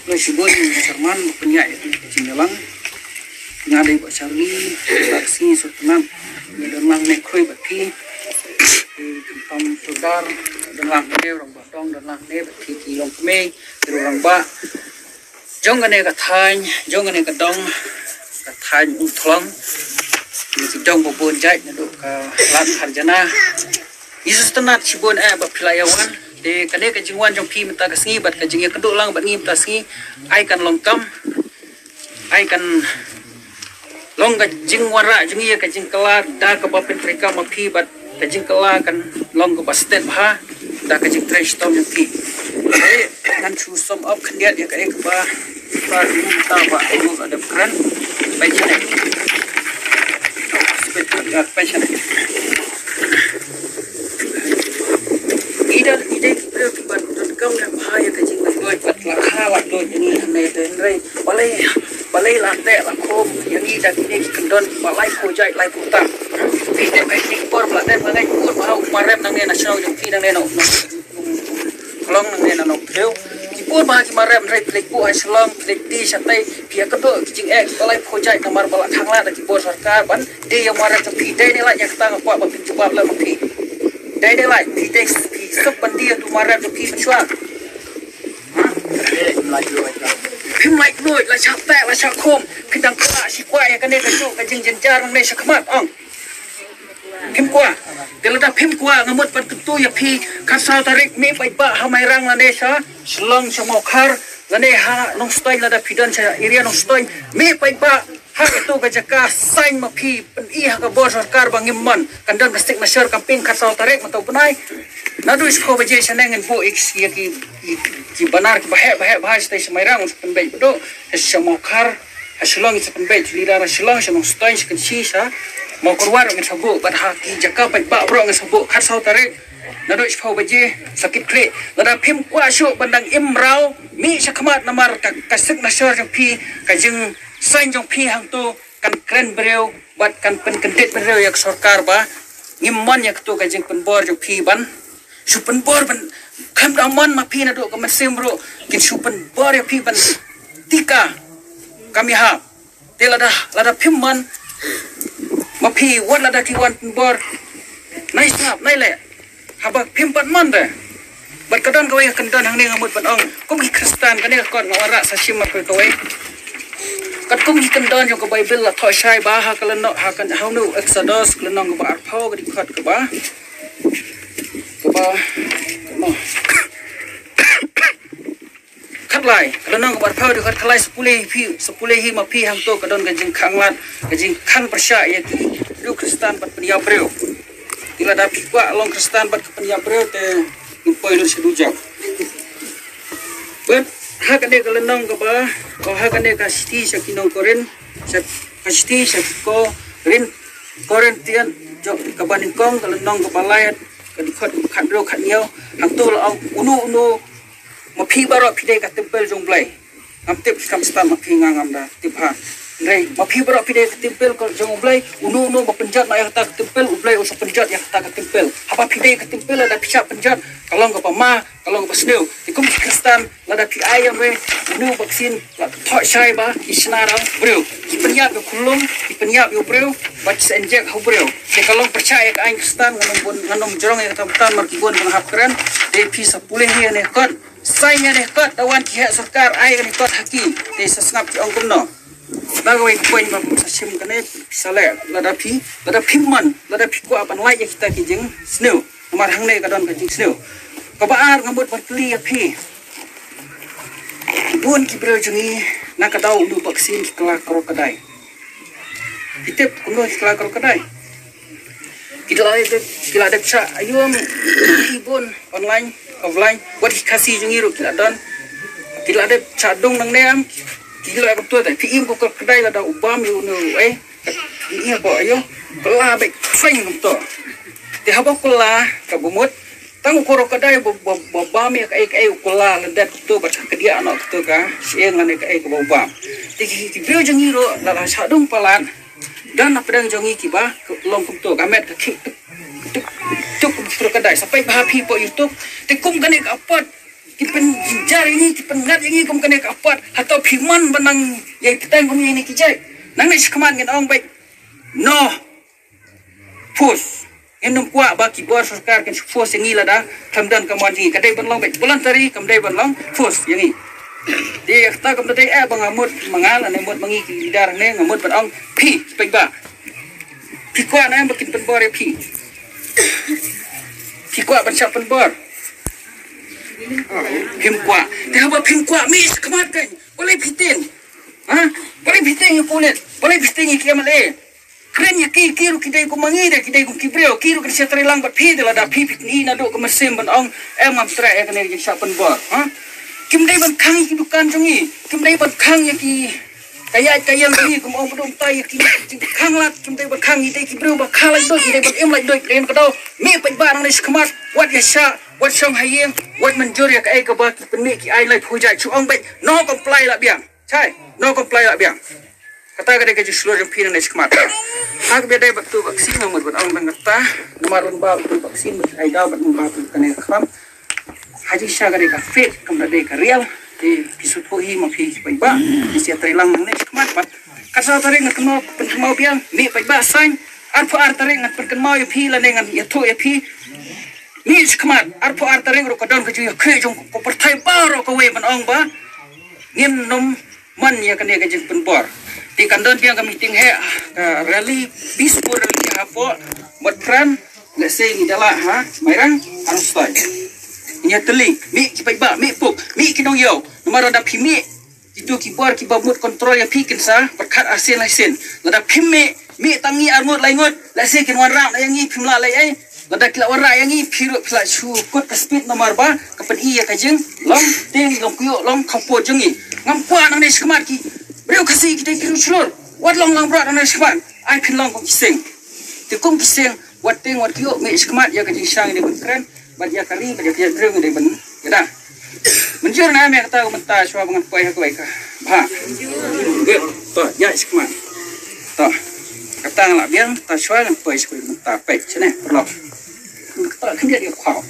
Lo sibuk Sarman punya itu Cinyalang ngadai Pak Charlie taksi Sultan dan lang nekroi baki tom sudar dan lang ne orang Badong dan lang ne baki kilong keme orang ba jong gane kathany jong gane kadong kathany uthlang ni dong bobon jai nduk ka lat harjana Yesus tenat sibon ba pilayawan de kane ka jingwan jong pi mata ka singi bat ka jingya keduk lang bat ngi mata singi ai kan longkam ai kan long ka jingwara jingi ka jingkala da ka bapin trika ma pi bat ka jingkala kan long ka bastet ha da ka jing trash tom jong pi kan chu som up khandiat ya ka ek ba ta ba ulu ada kran bai chane spet ya bai chane ida pro ban kam na bahaya ka jing loi pat la khawa do ni ne den rei balai la te la khom yang ida kini kendon balai ko jai lai puta ide bai ni por la den balai ko ba marep nang ne national jong fi nang ne no long nang ne no theu ki por ba ki marep rei plek ko ai slong plek ti satai pia ka do jing ek balai ko jai kamar bala khangla da ki por sarkar ban de yang marep to pi de ni la yak ta ko ba pin jubab la ma pi de lai pi de pi sok ban dia tu marep to pi chua phim lại đôi là chặt tệ là chặt khom khi đằng cả chỉ quay cái này cái chỗ cái dinh jar này sẽ khmat ong phim qua từ lúc phim qua ngắm một phần tu ya phi khát sao tarik mi bay ba hamai rang là này sa slong sa mau khar là này ha nong stoi là đã phi đơn sa area nong stoi mi bay ba ha cái tu cái jaka sign mà phi pen i ha cái bor sarkar bang imman kan dan kastik na share campaign khát sao tarik mà tàu benai na du is ko baje sa nengen bo x ya ki banar ki bahe bahas tai semairang untuk penbej bedo semua kar hasilong itu penbej lira hasilong semua stain sekian sisa mau keluar dengan sabuk pada haki jaka baik bak bro dengan sabuk khar sau tarik nado ispau baje sakit kle nada pim kwa syo bandang imrau mi sakmat namar kasik nasar jong pi kajeng sain jong pi hang tu kan kren breu bat kan pen kendet breu yak sarkar ba ngimman yak tu kajeng penbor jong pi ban supen bor ban kam daman ma pi na do ka masim bro kin supen bor ya pi ban tika kami ha te lada pimman ma pi wat lada ki wan bor nai snap nai le haba pim pat man de bat kadan kawai kandan hang ne ngamut ban ong kum ki kristan kan ne kon ngawara sa sim ma ko we kat kum ki kandan jo ko bible la thoi shai ba ha kalan no ha kan how no exodus kalan no ba arpho ga di khat ka ba khát lại kalau nang buat phao khát khalai sepuluh hi ma pi hang to kadon gajing khanglat gajing khang persya ya ki du kristan bat penia breu tila da pi kwa long kristan bat penia breu te impoi lu sedujak bet ha kane kalau nang ka ba ko ha kane ka sti sa kinong koren sa sti sa ko rin korentian jo kabanin kong kalau nang ka balayat kan khát rau khát nhiều hàng tu là ông unu mà phi bao phi đây cả temple jong blai am tip kam stam ma phi ngam da tip ha rei ma phi bao phi đây cả temple ko jong blai unu ma penjat na ta temple blai us penjat ya ta temple apa phi đây ka temple ada phi penjat kalau ko ma kalau ko sneu ikum kristan la da phi ayam we unu vaksin la thoi sai ba isna rang breu ki penyap yo kulum ki penyap yo breu bac senjek ho breu de kalau percaya ke aing kristan nganom jorong ya tamtan markibon menghap keren de phi 10 hi ne kot sai nya ne kot dawan ki hak sarkar ai ne kot haki de sasngap ki ongkum no bagoi poin ba sim kane sale lada phi man lada phi ko apan lai ya kita ki jeng sneu nomor hang ne kadon ka jeng sneu ka baar ngambut berkeli ya phi bun ki breu jungi na ka dau du vaksin ki kala krokodai itep kuno ki kala krokodai kila ada cha ayum ibun online offline buat kasih jungi ru kila don kila ada cha dong nang nem kila betul tak pim ko kedai la da ubam yu no ini ko ayo kala baik fain to te haba kala ka bumut tang ko kedai bam ya kai kala lendat to bat kedia anak to ka sieng ngane kai ko bam ti bio jungi ru la cha dong palan dan apa yang jongi kiba long kum to gamet ka tuk tuk kedai sampai bah pi po YouTube te kum kan ek apat kipen jar ini kipen ngat ini kum kene kapat atau piman benang yang kita kum ini kijai nang ni sekeman ngin ong baik no pus endum kwa baki bor sarkar kan force ni lada thamdan kaman ji kadai banlong baik voluntary kamdai banlong force yang ni dia kata kum tadi bang amut mangal ane mut mangi kidar ne ngamut ban ong pi baik ba pi kwa na bakin penbor ya pi kwa ban sap penbor phim qua thì không phim qua mi kemat kan boleh fitin boleh fitin yang kulit boleh fitin yang kiamat keren ya kiru kita ku mangida kita ku kibreo kiru kita setri lang bat phi dela da phi ni na do ku mesim ban ong am tra ya kan yang sapan bor kim dai ban khang ki dukan jongi kim dai ban khang ya ki kaya ni ku ong bodom tai ki khang lat kim dai ban khang ni dai kibreo ba khalai do ki dai ban em lai do ren ko do mi pai ba nang ni kemat wat ya sha wat song hayeng wat menjuri ka ai ka ba ki penmi ki ai lai phujai chu ong bai no comply la biang chai no comply la biang kata ka dai ka ju seluruh pin ni kemat hak be dai batu vaksin nomor ban ong ban kata nomor ba tu vaksin ai da ban ba tu kan kham haji sha ka dai ka fake kam dai ka real di pisut ho hi ma phi bai ba di sia tai lang ni kemat bat kasa tare ngat mau pen mau biang mi bai ba sain ar pho ar tare ngat pen mau ya phi la ne ngat ya tho ya phi ni kemat ar pho ar tare ro ka don ka ju ya khe jong ko partai ba ro ko we ban ong ba ngin nom man ya kan ya ka jing pen bor di kandon biang ka meeting he rally peaceful rally ha po mat pran le se ni dala ha mairang anu stoi nya teling mi ki bai ba mi puk mi ki dong yo nomor da phi mi itu ki bor ki ba mut control ya phi kin sa perkat asen laisen lada phi mi tangi armut lai ngot la se kin wan ram la yang ni phim la lai ai lada kila wara yang ni phiru phla chu kot ka speed nomor ba ka pen i ya ka jing long ting long kuyo long khapo jing ni ngam kwa nang ni skmat ki breu kasi ki dai kiru chlor wat long lang bra nang ni skmat ai phin long ko kiseng ti kum kiseng wat ting wat kuyo mi skmat ya ka jing sang ni bukan bat ya kali bat ya dreng ni ban kada menjur na me kata menta shwa bangan pai ha kai ka ba to ya skmat to kata la biang ta shwa nang pai skui menta pai chene perlo kata kan dia khao